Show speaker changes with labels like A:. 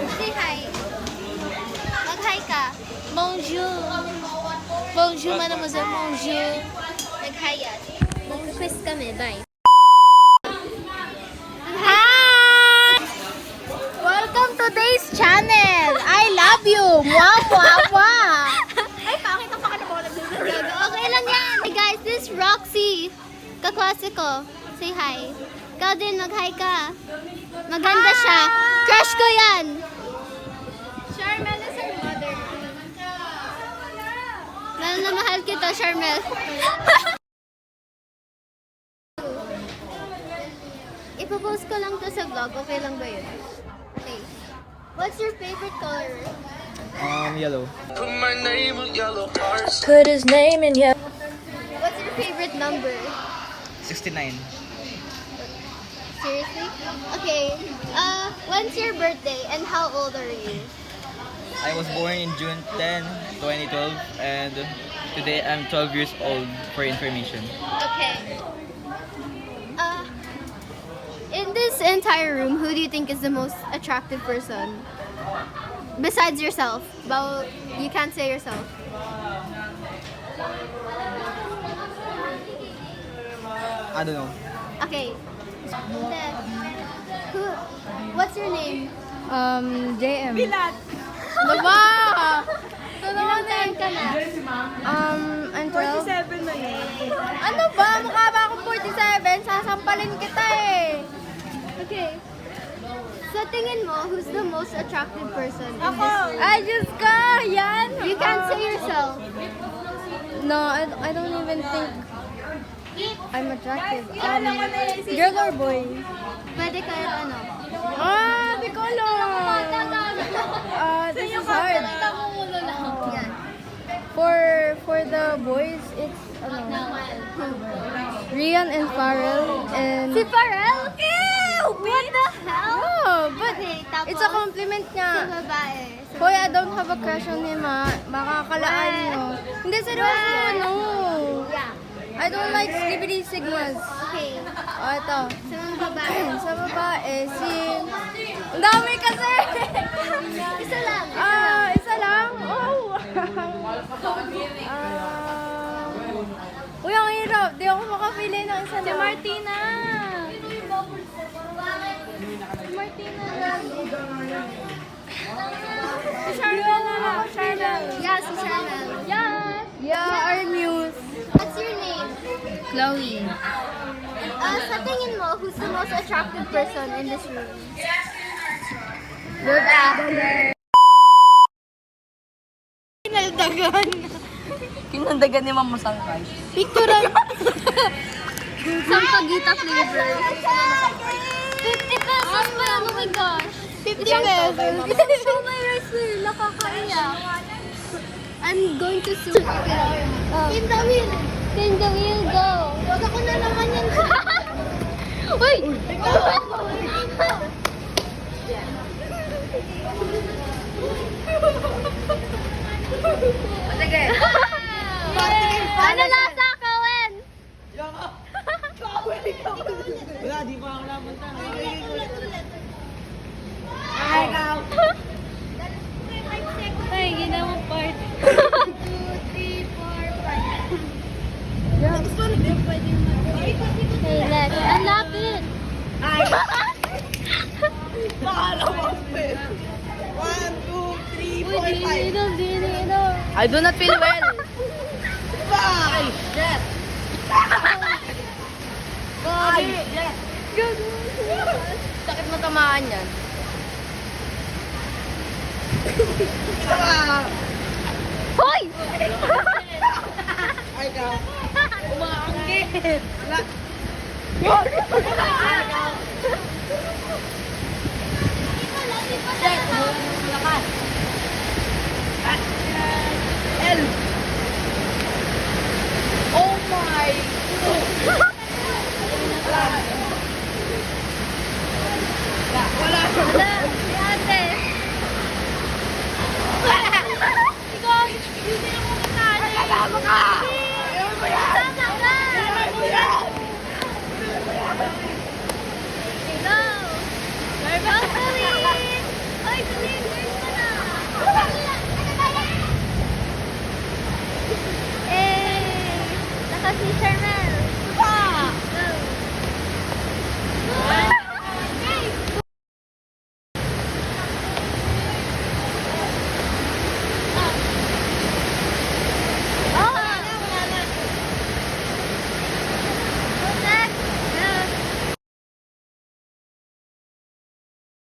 A: Say hi. Mag-hi ka. Bonjour. Bonjour, mademoiselle. Bonjour. Nag-hi yan. Mag-request kami. Bye. Hi! Welcome to today's channel. I love you. Mwah, mwah, mwah. Ay, bakit ang pakalabaw ng okay lang yan. Hey guys, this is Roxy. Kaklase ko. Say hi. Ikaw din, mag-hi ka. Maganda siya. Crush ko yan. Charmel is her mother. Mahal na mahal kita, Charmel. Ipopost ko lang to sa vlog. Okay lang ba yun? Okay. What's your favorite color?
B: Yellow.
C: Put my name on yellow hearts.
D: Put his name in yellow.
A: What's your favorite number?
B: 69.
A: Seriously? Okay. When's your birthday and how old are you?
B: I was born in June 10, 2012, and today I'm 12 years old, for information.
A: Okay. In this entire room, who do you think is the most attractive person? Besides yourself. But you can't say yourself.
B: I don't know.
A: Okay. Then, what's your name?
D: JM.
A: Diba? Ilang taon ka na?
D: I'm 12.
E: 47 na eh.
D: Ano ba? Mukha ba akong 47? Sasampalin kita eh.
A: Okay. Sa tingin mo, who's the most attractive person in
E: Ako.
A: this room?
D: Ay, Diyos ka! Yan!
A: You can't say yourself.
D: No, I don't even think I'm attractive.
E: Kilala ko na yan si
D: Girl or boy?
A: Pwede kahit ano.
D: Di ko alam. This is hard.
A: Yan.
D: For the boys, it's Rian and Farrell and
A: Si Pharrell? Ew! What the hell?
D: Oh, but
A: Okay, tapos
D: it's a compliment
A: sa
D: niya.
A: babae.
D: Hoy, I don't have a crush on him, ha. Baka kalaan nyo. Hindi, seryoso, no.
A: Yeah.
D: I don't like skibidi sigmas.
A: Okay.
D: Ito.
A: Sa mga babae.
D: Sa babae, si... Ang dami kasi!
A: Isa lang.
D: Isa lang? Oh! Uy, ang hirap. Di ako makapili ng isa lang. Si Martina! Si Martina lang. Si Charmel na lang. Charmel.
A: Yeah, si Charmel.
D: Yeah, our muse.
A: What's your name?
D: Chloe.
A: Sa tingin mo, who's the most attractive person in this room?
D: Good afternoon.
A: Kinaldagan.
D: Kinandagan ni Mama Sangkay.
A: Picturean. Sampagita flavor. 50 pesos pa lang. Oh my gosh. 50 pesos. Show my wrestler. Nakakaiyak. I'm going to sue. In the wheel. In the wheel, go. Wag ako na naman yan. Uy!
D: Sige.
A: Ano lasa, Kawen?
B: Wala, di pa ako napunta.
A: Ay, ginawa part. 2, 3, 4, 5. Hey, let's. Ang lapit.
E: One, two, three,
A: Uy,
E: four, five.
A: dino.
D: I do not feel well.
E: Five.
D: Sakit mo tamaan yan.
A: Hoy!
E: Ay, ka.
D: Umaanggit. L. Oh my.
A: Wala, si ate. Ikaw, hindi ako kasali. Kasama ka! Kasama ka! Ito si Sir Mel.